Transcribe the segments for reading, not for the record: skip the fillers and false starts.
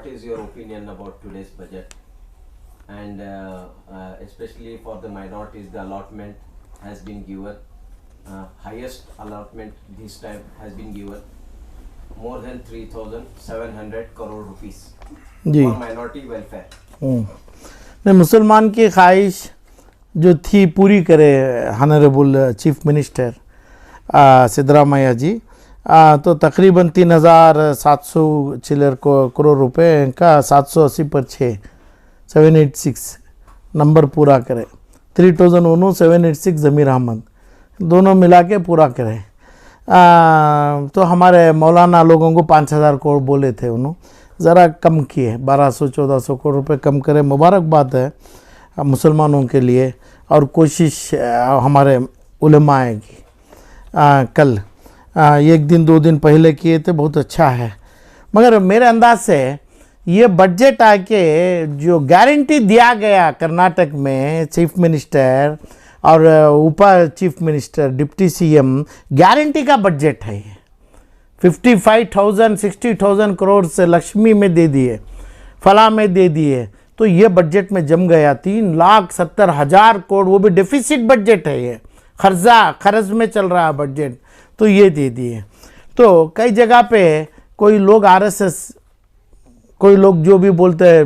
what is your opinion about today's budget? And especially for the minorities, the allotment has been given. Highest allotment this time has been given. More than 3,700 crore rupees ji for minority welfare. नहीं, मुसलमान की ख्वाहिश जो थी पूरी करे honourable chief minister Siddaramaiah जी। तो तकरीबन 3,700 चिल्लर करोड़ रुपए का 780 पर 6 786 नंबर पूरा करे। 3,786 ज़मीर अहमद दोनों मिला के पूरा करे। तो हमारे मौलाना लोगों को 5,000 करोड़ बोले थे, उन्होंने ज़रा कम किए, 1,200-1,400 करोड़ रुपए कम करे। मुबारक बात है मुसलमानों के लिए, और कोशिश हमारे उलमाए की कल 1 दिन 2 दिन पहले किए थे, बहुत अच्छा है। मगर मेरे अंदाज से ये बजट आके जो गारंटी दिया गया कर्नाटक में चीफ मिनिस्टर और उप chief minister deputy CM, guarantee का बजट है ये। 55,000 60,000 करोड़ से लक्ष्मी में दे दिए, फला में दे दिए, तो ये बजट में जम गया। 3,70,000 करोड़, वो भी डेफिसिट बजट है ये, खर्च में चल रहा है बजट, तो ये दे दिए। तो कई जगह पे कोई लोग आरएसएस, कोई लोग जो भी बोलते हैं,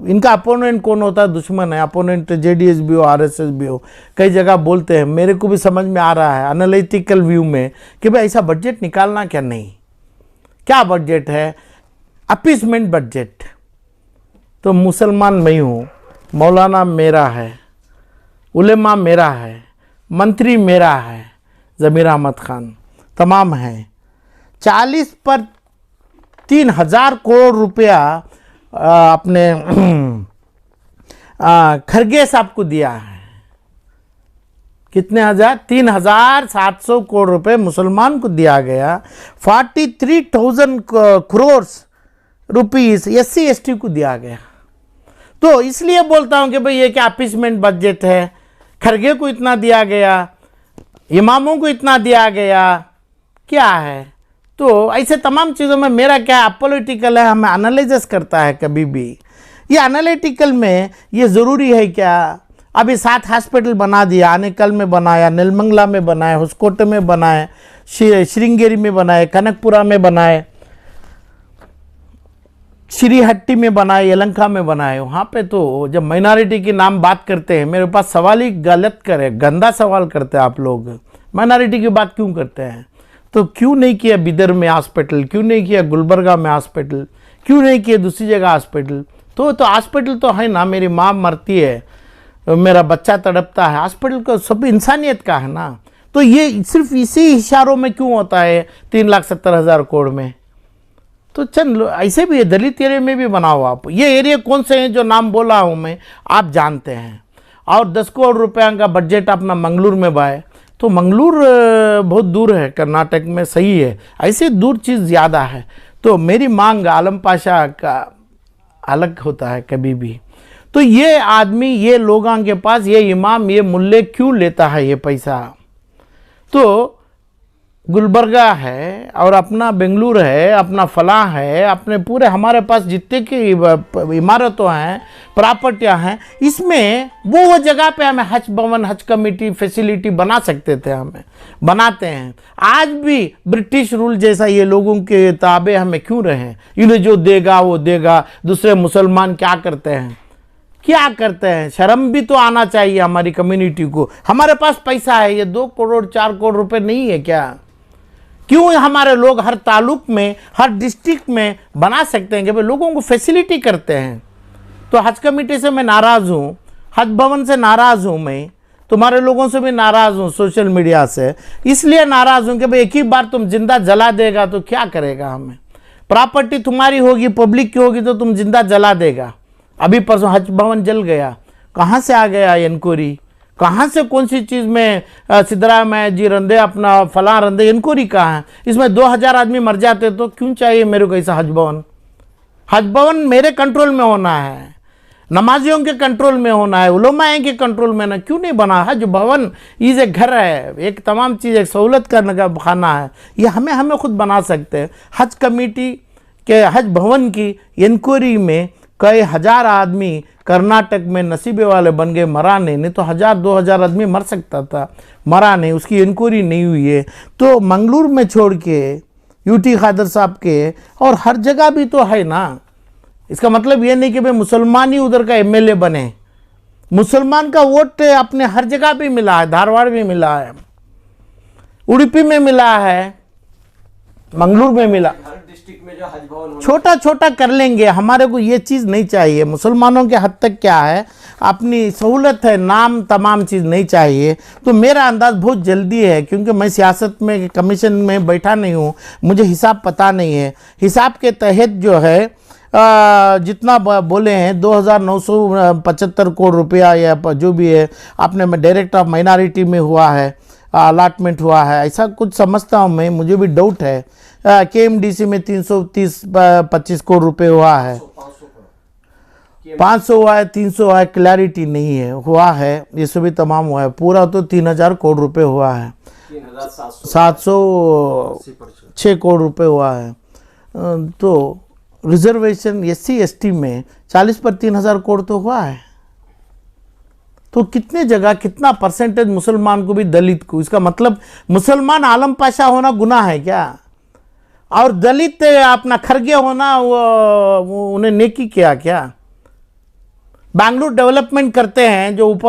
इनका अपोनेंट कौन होता है, दुश्मन है, अपोनेंट जेडीएस भी हो आरएसएस भी हो, कई जगह बोलते हैं। मेरे को भी समझ में आ रहा है एनालिटिकल व्यू में कि भाई ऐसा बजट निकालना क्या नहीं, क्या बजट है, अपीसमेंट बजट। तो मुसलमान मैं हूँ, मौलाना मेरा है, उलेमा मेरा है, मंत्री मेरा है, ज़मीर अहमद खान तमाम हैं। 40 पर 3,000 करोड़ रुपया अपने खरगे साहब को दिया है। कितने हजार? 3,700 करोड़ रुपए मुसलमान को दिया गया। 43,000 करोड़ रुपीस SC ST को दिया गया। तो इसलिए बोलता हूं कि भाई ये क्या अपीसमेंट बजट है। खरगे को इतना दिया गया, इमामों को इतना दिया गया, क्या है? तो ऐसे तमाम चीज़ों में मेरा क्या अपोलिटिकल है, हमें एनालिसिस करता है कभी भी। ये एनालिटिकल में ये ज़रूरी है क्या? अभी 7 हॉस्पिटल बना दिया, आनेकल में बनाया, नीलमंगला में बनाए, होसकोटे में बनाए, श्रृंगेरी में बनाए, कनकपुरा में बनाए, श्रीहट्टी में बनाए, यलंका में बनाए। वहाँ पे तो जब माइनॉरिटी की नाम बात करते हैं, मेरे पास सवाल ही गलत करे, गंदा सवाल करते हैं आप लोग। माइनॉरिटी की बात क्यों करते हैं? तो क्यों नहीं किया बिदर में हॉस्पिटल, क्यों नहीं किया गुलबर्गा में हॉस्पिटल, क्यों नहीं किया दूसरी जगह हॉस्पिटल? तो हॉस्पिटल तो है ना, मेरी माँ मरती है, मेरा बच्चा तड़पता है, हॉस्पिटल का सब इंसानियत का है ना। तो ये सिर्फ इसी इशारों में क्यों होता है 3,70,000 करोड़ में? तो चंद ऐसे भी है, दलित एरिया में भी बनाओ आप। ये एरिया कौन से हैं जो नाम बोला हूँ मैं, आप जानते हैं। और 10 करोड़ रुपया का बजट अपना मंगलूर में बाए, तो मंगलूर बहुत दूर है, कर्नाटक में, सही है, ऐसे दूर चीज़ ज़्यादा है। तो मेरी मांग आलम पाशा का अलग होता है कभी भी। तो ये आदमी, ये लोगों के पास, ये इमाम, ये मुल्ले क्यों लेता है ये पैसा? तो गुलबर्गा है और अपना बेंगलुरु है, अपना फला है, अपने पूरे हमारे पास जितने की इमारतों हैं, प्रॉपर्टियां हैं, इसमें वो जगह पे हमें हज भवन, हज कमेटी फैसिलिटी बना सकते थे, हमें बनाते हैं। आज भी ब्रिटिश रूल जैसा ये लोगों के ताबे हमें क्यों रहे? इन्हें जो देगा वो देगा। दूसरे मुसलमान क्या करते हैं, क्या करते हैं? शर्म भी तो आना चाहिए हमारी कम्युनिटी को। हमारे पास पैसा है, ये 2 करोड़ 4 करोड़ रुपए नहीं है क्या? क्यों हमारे लोग हर तालुक में, हर डिस्ट्रिक्ट में बना सकते हैं कि भाई लोगों को फैसिलिटी करते हैं। तो हज कमेटी से मैं नाराज़ हूँ, हज भवन से नाराज़ हूँ, मैं तुम्हारे लोगों से भी नाराज़ हूँ, सोशल मीडिया से इसलिए नाराज़ हूँ कि भाई एक ही बार तुम जिंदा जला देगा तो क्या करेगा हमें? प्रॉपर्टी तुम्हारी होगी, पब्लिक की होगी, तो तुम जिंदा जला देगा। अभी परसों हज भवन जल गया, कहाँ से आ गया इंक्वायरी? कहाँ से कौन सी चीज़ में सिद्धरामैया जी रंधे, अपना फला रंधे, इंक्वायरी कहाँ है? इसमें 2,000 आदमी मर जाते तो क्यों चाहिए मेरे को ऐसा हज भवन? हज भवन मेरे कंट्रोल में होना है, नमाजियों के कंट्रोल में होना है, उलमाए के कंट्रोल में ना। क्यों नहीं बना? हज भवन इज एक घर है, एक तमाम चीज़, एक सहूलत का खाना है, ये हमें खुद बना सकते हैं। हज कमेटी कि हज भवन की इंक्वायरी में कई हजार आदमी कर्नाटक में नसीबे वाले बन गए, मरा नहीं तो 1000-2000 आदमी मर सकता था, मरा नहीं, उसकी इंक्वायरी नहीं हुई है। तो मंगलूर में छोड़ के यूटी खादर साहब के और हर जगह भी तो है ना। इसका मतलब ये नहीं कि भाई मुसलमान ही उधर का एमएलए बने, मुसलमान का वोट अपने हर जगह भी मिला है, धारवाड़ में मिला है, उड़ुपी में मिला है, मंगलूर में मिला। हर डिस्ट्रिक्ट में जो हज भवन छोटा छोटा कर लेंगे, हमारे को ये चीज़ नहीं चाहिए। मुसलमानों के हद तक क्या है, अपनी सहूलत है, नाम तमाम चीज़ नहीं चाहिए। तो मेरा अंदाज़ बहुत जल्दी है, क्योंकि मैं सियासत में कमीशन में बैठा नहीं हूँ, मुझे हिसाब पता नहीं है। हिसाब के तहत जो है जितना बोले हैं 2975 करोड़ रुपया या जो भी है आपने में डायरेक्ट ऑफ माइनॉरिटी में हुआ है, अलाटमेंट हुआ है, ऐसा कुछ समझता हूँ मैं। मुझे भी डाउट है। केएमडीसी में 330-25 करोड़ रुपए हुआ है, 500 हुआ है, 300 हुआ है, क्लैरिटी नहीं है, हुआ है, ये सभी तमाम हुआ है। पूरा तो 3000 करोड़ रुपए हुआ है, 706 करोड़ रुपए हुआ है। तो रिजर्वेशन SC/ST में 40 पर 3000 करोड़ तो हुआ है। तो कितने जगह कितना परसेंटेज मुसलमान को भी, दलित को, इसका मतलब मुसलमान आलम पाशा होना गुनाह है क्या? और दलित अपना खरगे होना वो उन्हें नेकी किया क्या? बैंगलोर डेवलपमेंट करते हैं जो उप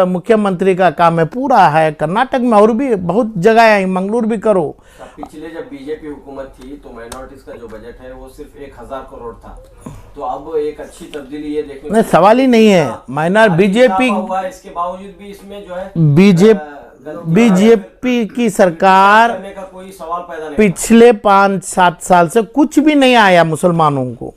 मुख्यमंत्री का काम है, पूरा है कर्नाटक में और भी बहुत जगह है, मंगलूर भी करो। पिछले जब बीजेपी हुकूमत थी तो माइनॉरिटीज का जो बजट है वो सिर्फ 1000 करोड़ था। तो अब एक अच्छी तब्दीली ये देखने नहीं, सवाल ही नहीं है। माइनर बीजेपी हुआ, इसके बावजूद भी इसमें जो है बीजेपी की सरकार करने का कोई सवाल पैदा नहीं। पिछले 5-7 साल से कुछ भी नहीं आया मुसलमानों को,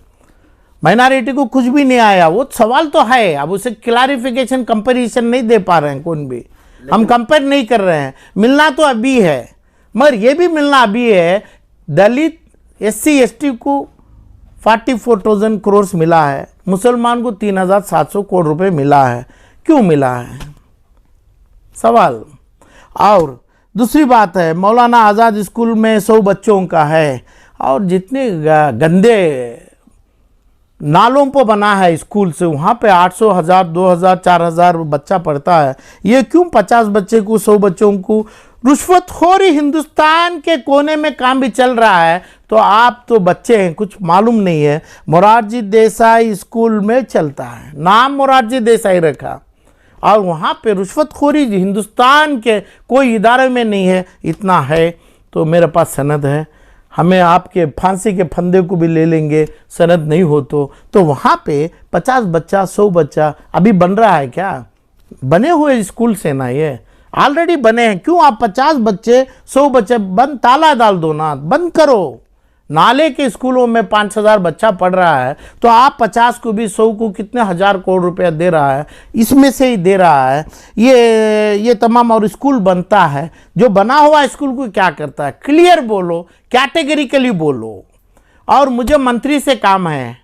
माइनॉरिटी को कुछ भी नहीं आया। वो सवाल तो है, अब उसे क्लैरिफिकेशन कंपैरिजन नहीं दे पा रहे हैं कौन भी, हम कंपेयर नहीं कर रहे हैं। मिलना तो अभी है, मगर ये भी मिलना अभी है। दलित SC/ST को 44,000 करोड़ मिला है, मुसलमान को 3700 करोड़ रुपए मिला है। क्यों मिला है सवाल। और दूसरी बात है, मौलाना आज़ाद स्कूल में 100 बच्चों का है, और जितने गंदे नालों पर बना है स्कूल से, वहाँ पे 800, 1000, 2000, 4000 बच्चा पढ़ता है। ये क्यों 50 बच्चे को, 100 बच्चों को? रुश्वतखोरी हिंदुस्तान के कोने में काम भी चल रहा है। तो आप तो बच्चे हैं, कुछ मालूम नहीं है। मोरारजी देसाई स्कूल में चलता है, नाम मोरारजी देसाई रखा, और वहाँ पे रुश्वतखोरी हिंदुस्तान के कोई इदारे में नहीं है। इतना है तो मेरे पास सनद है, हमें आपके फांसी के फंदे को भी ले लेंगे, सनद नहीं हो तो वहाँ पे 50 बच्चा, 100 बच्चा अभी बन रहा है क्या? बने हुए स्कूल से ना, ये ऑलरेडी बने हैं। क्यों आप 50 बच्चे, 100 बच्चे बंद, ताला डाल दो ना, बंद करो। नाले के स्कूलों में 5000 बच्चा पढ़ रहा है, तो आप 50 को भी 100 को कितने हजार करोड़ रुपया दे रहा है, इसमें से ही दे रहा है। ये तमाम, और स्कूल बनता है, जो बना हुआ स्कूल को क्या करता है? क्लियर बोलो, कैटेगरिकली बोलो। और मुझे मंत्री से काम है,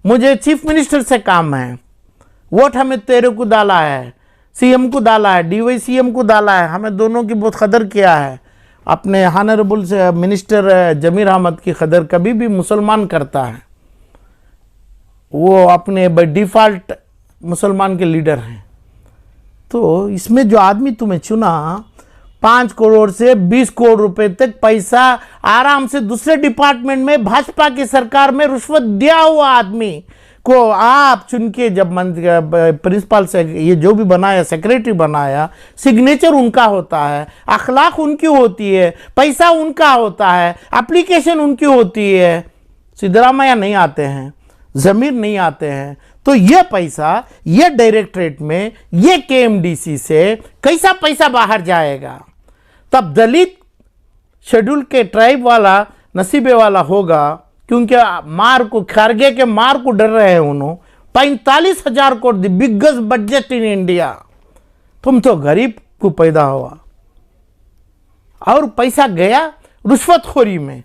मुझे चीफ मिनिस्टर से काम है। वोट हमें तेरे को डाला है, CM को डाला है, DY CM को डाला है, हमें दोनों की बहुत कदर किया है। अपने हानरेबल से मिनिस्टर जमीर अहमद की कदर कभी भी मुसलमान करता है, वो अपने बाय डिफ़ॉल्ट मुसलमान के लीडर हैं। तो इसमें जो आदमी तुम्हें चुना, 5 करोड़ से 20 करोड़ रुपए तक पैसा आराम से दूसरे डिपार्टमेंट में भाजपा की सरकार में रुश्वत दिया हुआ आदमी को आप चुन के जब प्रिंसिपल से ये जो भी बनाया, सेक्रेटरी बनाया, सिग्नेचर उनका होता है, अखलाक उनकी होती है, पैसा उनका होता है, एप्लीकेशन उनकी होती है। सिद्धरामैया नहीं आते हैं, ज़मीर नहीं आते हैं। तो ये पैसा, ये डायरेक्टरेट में, ये KMDC से कैसा पैसा बाहर जाएगा? तब दलित शेड्यूल के ट्राइब वाला नसीबे वाला होगा, क्योंकि मार को, खारगे के मार को डर रहे हैं उन्होंने। 45,000 crore, the biggest budget in India. तुम तो गरीब को पैदा हुआ, और पैसा गया रुश्वतखोरी में।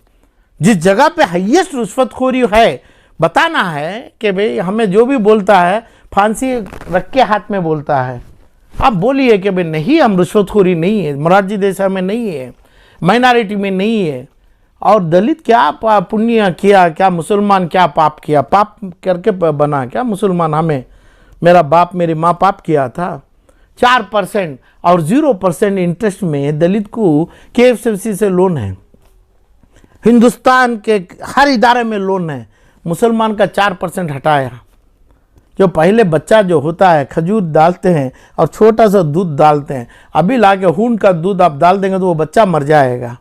जिस जगह पे हाईएस्ट रुश्वतखोरी है, बताना है कि भाई हमें जो भी बोलता है फांसी रख के हाथ में बोलता है। आप बोलिए कि भाई नहीं, हम रुश्वतखोरी नहीं है, मोरारजी देसाई में नहीं है, माइनॉरिटी में नहीं है, और दलित क्या पुण्य किया, क्या मुसलमान क्या पाप किया, पाप करके बना क्या मुसलमान? हमें मेरा बाप मेरी माँ पाप किया था? 4% और 0% इंटरेस्ट में दलित को KFCC से लोन है, हिंदुस्तान के हर इदारे में लोन है। मुसलमान का 4% हटाया। जो पहले बच्चा जो होता है खजूर डालते हैं और छोटा सा दूध डालते हैं, अभी लाके हून का दूध आप डाल देंगे तो वो बच्चा मर जाएगा।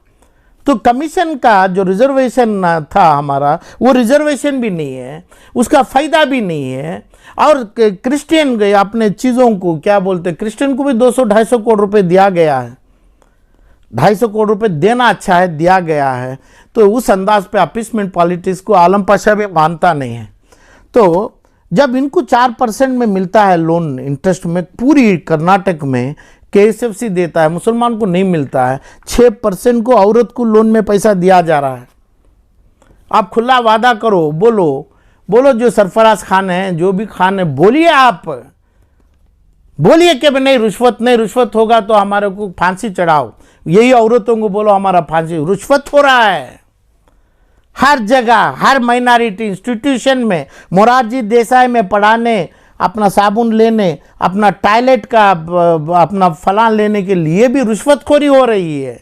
तो कमीशन का जो रिजर्वेशन था हमारा, वो रिजर्वेशन भी नहीं है, उसका फायदा भी नहीं है। और क्रिश्चियन गए अपने चीज़ों को क्या बोलते हैं, क्रिश्चियन को भी 200-250 करोड़ रुपए दिया गया है। 250 करोड़ रुपए देना अच्छा है, दिया गया है। तो उस अंदाज पे अपीसमेंट पॉलिटिक्स को आलम पाशा भी मानता नहीं है। तो जब इनको 4% में मिलता है लोन इंटरेस्ट में, पूरी कर्नाटक में KFCC देता है, मुसलमान को नहीं मिलता है। 6% को औरत को लोन में पैसा दिया जा रहा है। आप खुला वादा करो, बोलो जो सरफराज खान है, जो भी खान है, बोलिए, आप बोलिए कि नहीं रिश्वत होगा तो हमारे को फांसी चढ़ाओ। यही औरतों को बोलो हमारा फांसी, रिश्वत हो रहा है हर जगह, हर माइनॉरिटी इंस्टीट्यूशन में, मोरारजी देसाई में पढ़ाने, अपना साबुन लेने, अपना टॉयलेट का अपना फलां लेने के लिए भी रिश्वतखोरी हो रही है।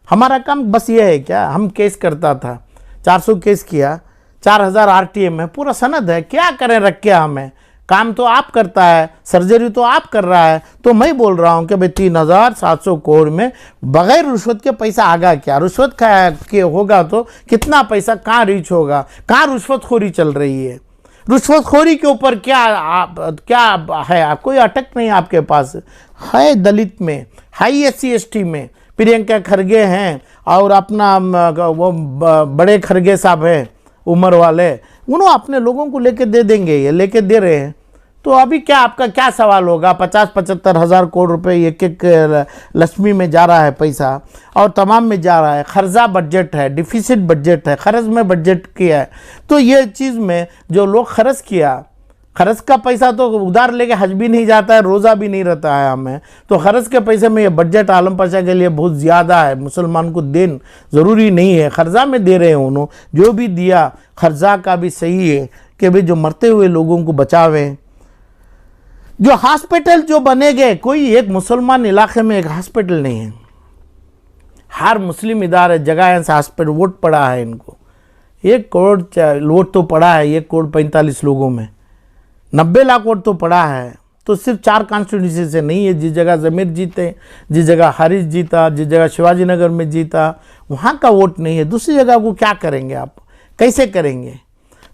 हमारा काम बस ये है क्या? हम केस करता था, 400 केस किया, 4000 RTM है, पूरा सनद है। क्या करें रख के? हमें काम तो आप करता है, सर्जरी तो आप कर रहा है। तो मैं बोल रहा हूँ कि भाई 3700 करोड़ में बगैर रुश्वत के पैसा आगा क्या? रुश्वत के होगा तो कितना पैसा कहाँ रीच होगा? कहाँ रुश्वतखोरी चल रही है? रुश्वतखोरी के ऊपर क्या है? कोई अटक नहीं आपके पास है? दलित में, हाई SC ST में प्रियंका खरगे हैं और अपना वो बड़े खरगे साहब हैं उम्र वाले, उन्होंने अपने लोगों को लेके दे देंगे, ये लेके दे रहे हैं। तो अभी क्या आपका क्या सवाल होगा? 50-75 हज़ार करोड़ रुपए एक लक्ष्मी में जा रहा है पैसा, और तमाम में जा रहा है। खर्जा बजट है, डिफिसिट बजट है, खर्च में बजट किया है। तो ये चीज़ में जो लोग खर्च किया, खर्च का पैसा तो उधार लेके हज भी नहीं जाता है, रोज़ा भी नहीं रहता है हमें। तो खर्च के पैसे में ये बजट आलम पाशा के लिए बहुत ज़्यादा है। मुसलमान को देन ज़रूरी नहीं है, खर्जा में दे रहे हैं उन्होंने। जो भी दिया खर्जा का भी सही है कि भाई जो मरते हुए लोगों को बचावें। जो हॉस्पिटल जो बने गए, कोई एक मुसलमान इलाके में एक हॉस्पिटल नहीं है। हर मुस्लिम इदारे जगह से हॉस्पिटल वोट पड़ा है इनको। 1 करोड़ वोट तो पड़ा है 1 करोड़ 45 लोगों में, 90 लाख वोट तो पड़ा है। तो सिर्फ 4 कॉन्स्टिट्यूंसी से नहीं है। जिस जगह ज़मीर जीते, जिस जगह हारिस जीता, जिस जगह शिवाजी नगर में जीता, वहाँ का वोट नहीं है। दूसरी जगह को क्या करेंगे आप? कैसे करेंगे?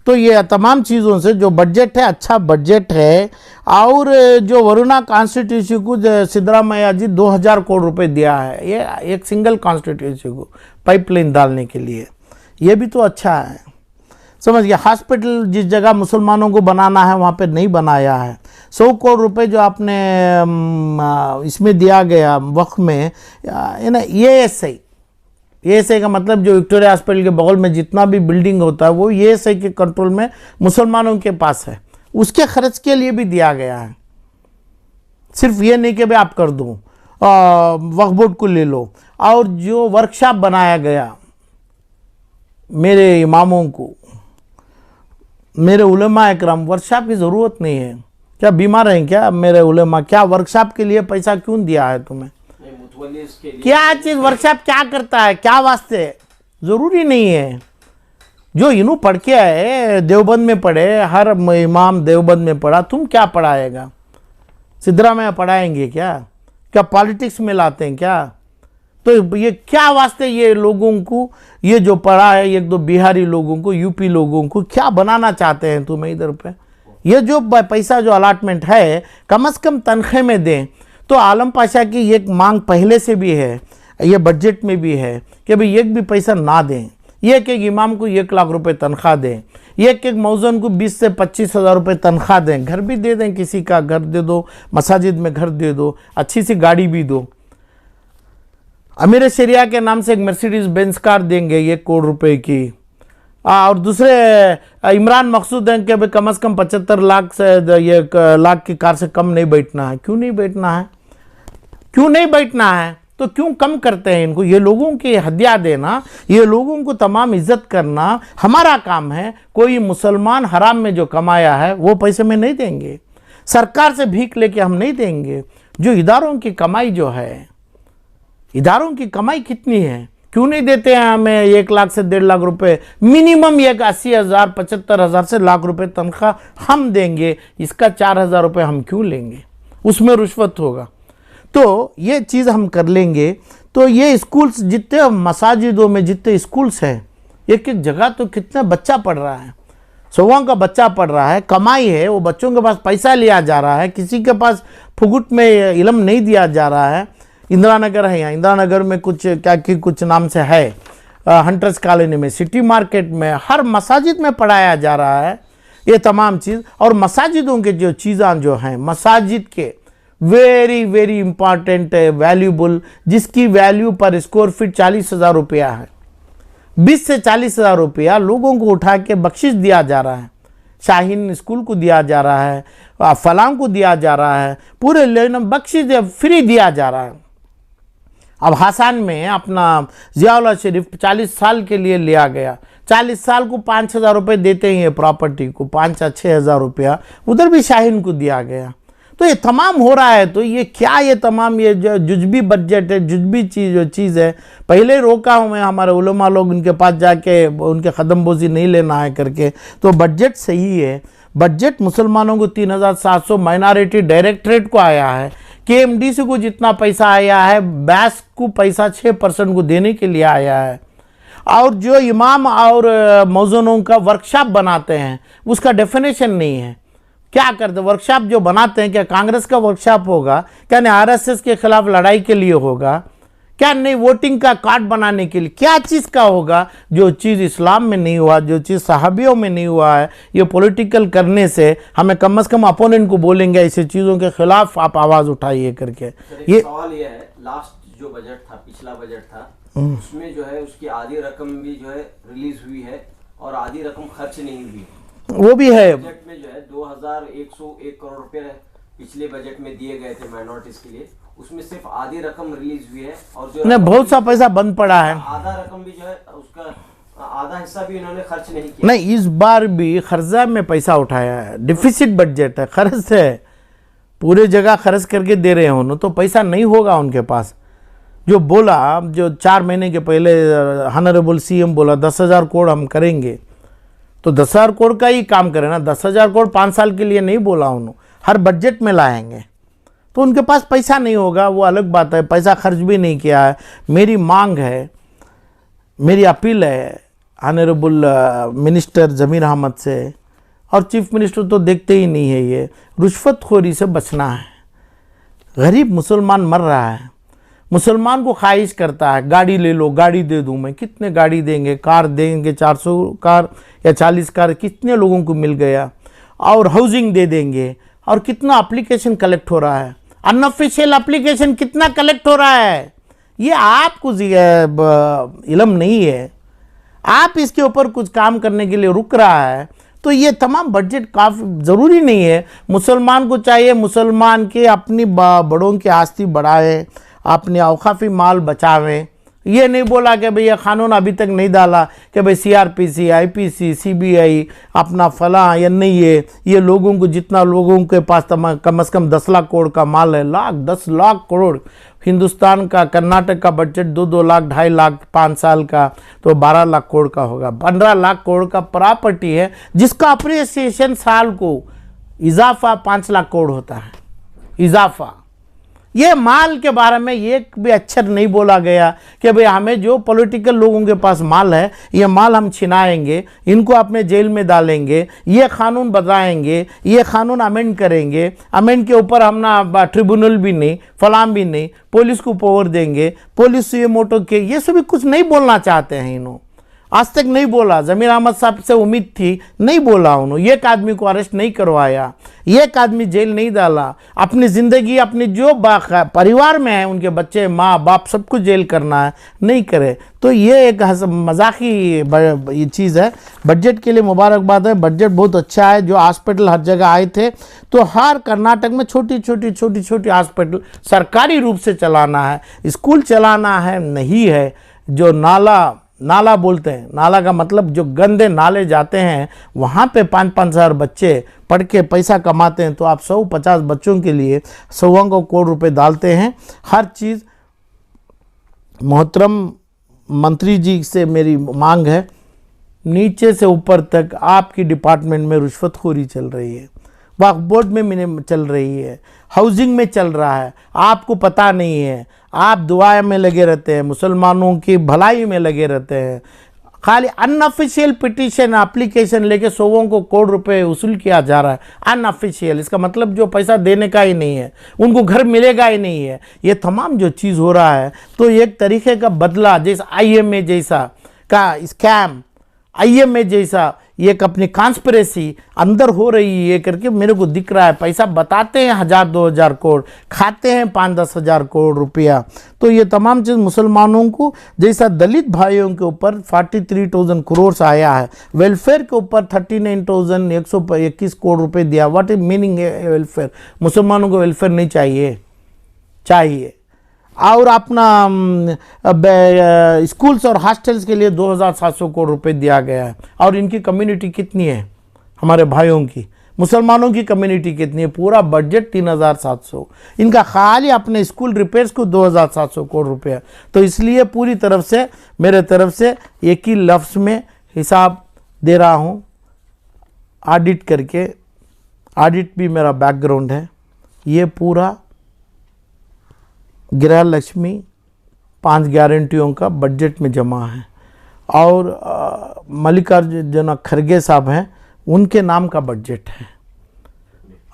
तो ये तमाम चीज़ों से जो बजट है, अच्छा बजट है। और जो वरुणा कॉन्स्टिट्यूंसी को सिद्धरामैया जी 2000 करोड़ रुपए दिया है, ये एक सिंगल कॉन्स्टिट्यूंसी को पाइपलाइन डालने के लिए, ये भी तो अच्छा है। समझ गया? हॉस्पिटल जिस जगह मुसलमानों को बनाना है वहाँ पे नहीं बनाया है। 100 करोड़ रुपए जो आपने इसमें दिया गया वक्त में, है ना, ASI का मतलब जो विक्टोरिया हॉस्पिटल के बगल में जितना भी बिल्डिंग होता है वो ASI के कंट्रोल में मुसलमानों के पास है। उसके खर्च के लिए भी दिया गया है। सिर्फ ये नहीं कि भाई आप कर दो, वक्फ बोर्ड को ले लो। और जो वर्कशॉप बनाया गया मेरे इमामों को, मेरे उलेमा इकराम, वर्कशॉप की ज़रूरत नहीं है। क्या बीमार हैं क्या मेरे उलेमा? क्या वर्कशॉप के लिए पैसा क्यों दिया है तुम्हें? क्या चीज़ वर्कशॉप क्या करता है, क्या वास्ते? ज़रूरी नहीं है। जो इन्हों पढ़ के आए, देवबंद में पढ़े, हर इमाम देवबंद में पढ़ा, तुम क्या पढ़ाएगा? सिद्धरामैया पढ़ाएंगे क्या? क्या पॉलिटिक्स में लाते हैं क्या? तो ये क्या वास्ते ये लोगों को, ये जो पढ़ा है 1-2 बिहारी लोगों को, यूपी लोगों को क्या बनाना चाहते हैं तुम्हें इधर पे? ये जो पैसा जो अलॉटमेंट है कम से कम तनख्वाह में दें। तो आलम पाशा की एक मांग पहले से भी है, ये बजट में भी है कि भाई एक भी पैसा ना दें। एक इमाम को 1 लाख रुपए तनख्वाह दें, एक मौजन को 20 से 25 हज़ार रुपये तनख्वाह दें। घर भी दे दें, किसी का घर दे दो, मसाजिद में घर दे दो, अच्छी सी गाड़ी भी दो। अमीर शरिया के नाम से एक मर्सिडीज बेंज कार देंगे 1 करोड़ रुपए की। और दूसरे इमरान मकसूद हैं कि भाई कम से कम 75 लाख से ये लाख की कार से कम नहीं बैठना है। क्यों नहीं बैठना है? क्यों नहीं बैठना है? तो क्यों कम करते हैं इनको? ये लोगों की हदिया देना, ये लोगों को तमाम इज्जत करना हमारा काम है। कोई मुसलमान हराम में जो कमाया है वो पैसे में नहीं देंगे, सरकार से भीख लेके हम नहीं देंगे। जो इदारों की कमाई जो है, इदारों की कमाई कितनी है, क्यों नहीं देते हैं हमें 1 लाख से 1.5 लाख रुपए, मिनिमम एक 80,000 75,000 से लाख रुपए तनख्वाह हम देंगे, इसका 4,000 रुपये हम क्यों लेंगे? उसमें रुश्वत होगा। तो ये चीज़ हम कर लेंगे। तो ये स्कूल्स, जितने मसाजिदों में जितने स्कूल्स हैं, एक एक जगह तो कितना बच्चा पढ़ रहा है, 100 का बच्चा पढ़ रहा है, कमाई है, वो बच्चों के पास पैसा लिया जा रहा है, किसी के पास फुगुट में इल्म नहीं दिया जा रहा है। इंदिरा नगर है, यहाँ इंदिरा नगर में कुछ क्या कि कुछ नाम से है, हंटर्स कॉलोनी में, सिटी मार्केट में, हर मसाजिद में पढ़ाया जा रहा है ये तमाम चीज़। और मसाजिदों के जो चीज़ां जो हैं, मसाजिद के वेरी वेरी इंपॉर्टेंट है, वैल्यूबल, जिसकी वैल्यू पर स्क्वायर फीट 40,000 रुपया है। 20 से 40,000 रुपया लोगों को उठा के बख्शिश दिया जा रहा है, शाहीन स्कूल को दिया जा रहा है, फलां को दिया जा रहा है, पूरे लेन बख्शिश फ्री दिया जा रहा है। अब हासान में अपना जियाउल्लाह शरीफ 40 साल के लिए लिया गया, 40 साल को 5,000 रुपये देते हैं प्रॉपर्टी को, 5-6,000 रुपया उधर भी शाहीन को दिया गया। तो ये तमाम हो रहा है। तो ये क्या, ये तमाम ये जो जुजबी बजट है, जुजबी चीज़ है, पहले रोका हूँ मैं, हमारे उलमा लोग उनके पास जाके उनके कदमबोजी नहीं लेना है करके। तो बजट सही है, बजट मुसलमानों को 3,700 माइनॉरिटी डायरेक्टरेट को आया है, KMDC को जितना पैसा आया है, बैस को पैसा 6% को देने के लिए आया है। और जो इमाम और मौज़ूनों का वर्कशॉप बनाते हैं उसका डेफिनेशन नहीं है। क्या करते वर्कशॉप जो बनाते हैं, क्या कांग्रेस का वर्कशॉप होगा, क्या नहीं RSS के खिलाफ लड़ाई के लिए होगा, क्या नहीं वोटिंग का कार्ड बनाने के लिए, क्या चीज़ का होगा? जो चीज़ इस्लाम में नहीं हुआ, जो चीज़ सहाबियों में नहीं हुआ है, ये पॉलिटिकल करने से हमें कम से कम अपोनेंट को बोलेंगे ऐसी चीज़ों के खिलाफ आप आवाज़ उठाइए करके। ये सवाल ये है, लास्ट जो बजट था, पिछला बजट था, उसमें जो है उसकी आधी रकम भी जो है रिलीज हुई है और आधी रकम खर्च नहीं हुई। वो भी है। बजट में जो है 2,101 करोड़ रुपए पिछले बजट में दिए गए थे माइनॉरिटीज के लिए, उसमें सिर्फ आधी रकम रिलीज हुई है और जो नहीं, बहुत सा पैसा बंद पड़ा है, आधा रकम भी जो है उसका आधा हिस्सा भी इन्होंने खर्च नहीं किया। नहीं, इस बार भी खर्चा में पैसा उठाया है, डिफिसिट बजट है, खर्च है, पूरे जगह खर्च करके दे रहे हैं, तो पैसा नहीं होगा उनके पास। जो बोला, जो 4 महीने के पहले ऑनरेबल CM बोला 10,000 करोड़ हम करेंगे, तो 10,000 करोड़ का ही काम करें ना, 10,000 करोड़ 5 साल के लिए नहीं बोला उन्होंने, हर बजट में लाएंगे। तो उनके पास पैसा नहीं होगा, वो अलग बात है, पैसा खर्च भी नहीं किया है। मेरी मांग है, मेरी अपील है ऑनरेबल मिनिस्टर ज़मीर अहमद से, और चीफ मिनिस्टर तो देखते ही नहीं है, ये रुश्वतखोरी से बचना है। गरीब मुसलमान मर रहा है, मुसलमान को ख्वाहिश करता है गाड़ी ले लो, गाड़ी दे दूं मैं, कितने गाड़ी देंगे, कार देंगे, 400 कार या 40 कार कितने लोगों को मिल गया, और हाउसिंग दे देंगे। और कितना एप्लीकेशन कलेक्ट हो रहा है, अनऑफिशियल एप्लीकेशन कितना कलेक्ट हो रहा है, ये आपको इल्म नहीं है, आप इसके ऊपर कुछ काम करने के लिए रुक रहा है। तो ये तमाम बजट काफ़ी ज़रूरी नहीं है। मुसलमान को चाहिए मुसलमान के अपनी बड़ों की आस्ती बढ़ाए, अपने औकाफी माल बचावें। ये नहीं बोला कि भाई ये कानून अभी तक नहीं डाला कि भाई CRPC, IPC, CBI अपना फला या नहीं, ये लोगों को, जितना लोगों के पास कम से कम 10 लाख करोड़ का माल है, 10 लाख करोड़ हिंदुस्तान का, कर्नाटक का बजट 2-2 लाख 2.5 लाख 5 साल का, तो 12 लाख करोड़ का होगा, 15 लाख करोड़ का प्रॉपर्टी है, जिसका अप्रिसिएशन साल को इजाफा 5 लाख करोड़ होता है, इजाफा। ये माल के बारे में एक भी अक्षर नहीं बोला गया कि भाई हमें जो पॉलिटिकल लोगों के पास माल है, ये माल हम छिनाएंगे, इनको अपने जेल में डालेंगे, ये कानून बताएंगे, ये कानून अमेंड करेंगे, अमेंड के ऊपर हम ना ट्रिब्यूनल भी नहीं, फलाम भी नहीं, पुलिस को पावर देंगे, पुलिस ये मोटो के, ये सभी कुछ नहीं बोलना चाहते हैं इन्हों। आज तक नहीं बोला। ज़मीर अहमद साहब से उम्मीद थी, नहीं बोला उन्होंने। एक आदमी को अरेस्ट नहीं करवाया, एक आदमी जेल नहीं डाला। अपनी ज़िंदगी अपनी जो परिवार में है, उनके बच्चे माँ बाप सबको जेल करना है, नहीं करे। तो ये एक मजाकी ये चीज़ है। बजट के लिए मुबारकबाद है, बजट बहुत अच्छा है। जो हॉस्पिटल हर जगह आए थे, तो हर कर्नाटक में छोटी छोटी हॉस्पिटल सरकारी रूप से चलाना है, स्कूल चलाना है, नहीं है। जो नाला बोलते हैं, नाला का मतलब जो गंदे नाले जाते हैं, वहाँ पे 5-5 हज़ार बच्चे पढ़ के पैसा कमाते हैं। तो आप 150 बच्चों के लिए 100 करोड़ रुपए डालते हैं। हर चीज़ मोहतरम मंत्री जी से मेरी मांग है, नीचे से ऊपर तक आपकी डिपार्टमेंट में रिश्वतखोरी चल रही है, वक्फ बोर्ड में चल रही है, हाउसिंग में चल रहा है, आपको पता नहीं है। आप दुआ में लगे रहते हैं, मुसलमानों की भलाई में लगे रहते हैं। खाली अनऑफिशियल पिटीशन एप्लीकेशन लेके 100 करोड़ रुपए वसूल किया जा रहा है। अनऑफिशियल, इसका मतलब जो पैसा देने का ही नहीं है, उनको घर मिलेगा ही नहीं है। ये तमाम जो चीज़ हो रहा है, तो एक तरीके का बदला, जैसा IMA जैसा का स्कैम, IMA जैसा एक अपनी कॉन्स्पिरेसी अंदर हो रही है करके मेरे को दिख रहा है। पैसा बताते हैं 1000-2000 करोड़, खाते हैं 5-10 हज़ार करोड़ रुपया। तो ये तमाम चीज़ मुसलमानों को, जैसा दलित भाइयों के ऊपर 43,000 करोड़ आया है, वेलफेयर के ऊपर 39,121 करोड़ रुपए दिया। व्हाट इज मीनिंग है वेलफेयर? मुसलमानों को वेलफेयर नहीं चाहिए। और अपना स्कूल्स और हॉस्टल्स के लिए 2,700 करोड़ रुपए दिया गया है। और इनकी कम्युनिटी कितनी है? हमारे भाइयों की, मुसलमानों की कम्युनिटी कितनी है? पूरा बजट 3,700। इनका खाली अपने स्कूल रिपेयर्स को 2,700 करोड़ रुपये। तो इसलिए पूरी तरफ से मेरे तरफ से एक ही लफ्ज़ में हिसाब दे रहा हूँ, ऑडिट करके। ऑडिट भी मेरा बैकग्राउंड है। ये पूरा गृह लक्ष्मी 5 गारंटियों का बजट में जमा है। और मल्लिकार्जुन खड़गे साहब हैं, उनके नाम का बजट है।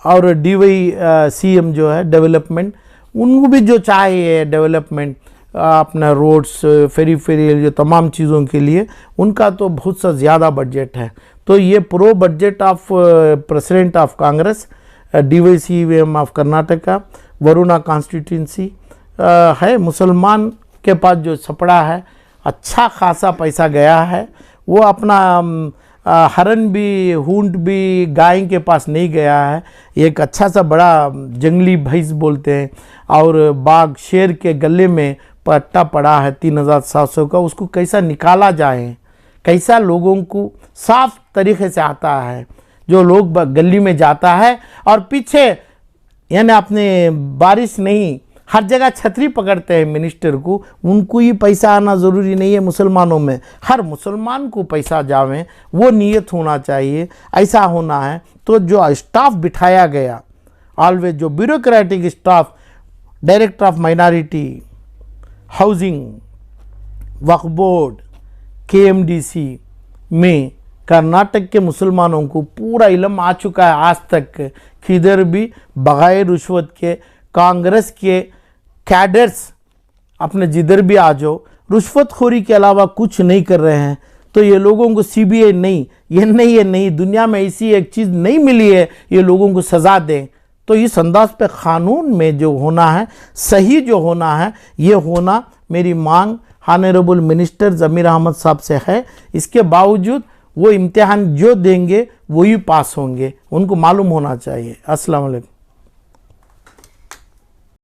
और DY CM जो है डेवलपमेंट, उनको भी जो चाहिए डेवलपमेंट, अपना रोड्स, फेरी जो तमाम चीज़ों के लिए, उनका तो बहुत सा ज़्यादा बजट है। तो ये pro budget of president of Congress, DY CM of Karnataka, Varuna constituency है। मुसलमान के पास जो छपड़ा है, अच्छा खासा पैसा गया है। वो अपना हरन भी, ऊंट भी गाय के पास नहीं गया है। एक अच्छा सा बड़ा जंगली भैंस बोलते हैं, और बाघ, शेर के गले में पट्टा पड़ा है 3,700 का। उसको कैसा निकाला जाए, कैसा लोगों को साफ तरीके से आता है। जो लोग गली में जाता है और पीछे, यानी अपने बारिश नहीं, हर जगह छतरी पकड़ते हैं मिनिस्टर को, उनको ही पैसा आना ज़रूरी नहीं है। मुसलमानों में हर मुसलमान को पैसा जावे, वो नीयत होना चाहिए, ऐसा होना है। तो जो स्टाफ बिठाया गया, ऑलवेज जो bureaucratic staff, director of minority, housing, Waqf board, KMDC में कर्नाटक के मुसलमानों को पूरा इल्म आ चुका है आज तक, किधर भी बगैर रिश्वत के कांग्रेस के कैडर्स अपने जिधर भी आ जाओ, रिश्वतखोरी के अलावा कुछ नहीं कर रहे हैं। तो ये लोगों को CBI नहीं, ये नहीं, दुनिया में ऐसी एक चीज़ नहीं मिली है ये लोगों को सज़ा दें। तो इस अंदाज पे क़ानून में जो होना है, सही जो होना है, ये होना मेरी मांग ऑनरेबल मिनिस्टर ज़मीर अहमद साहब से है। इसके बावजूद वो इम्तिहान जो देंगे वही पास होंगे, उनको मालूम होना चाहिए। अस्सलाम वालेकुम।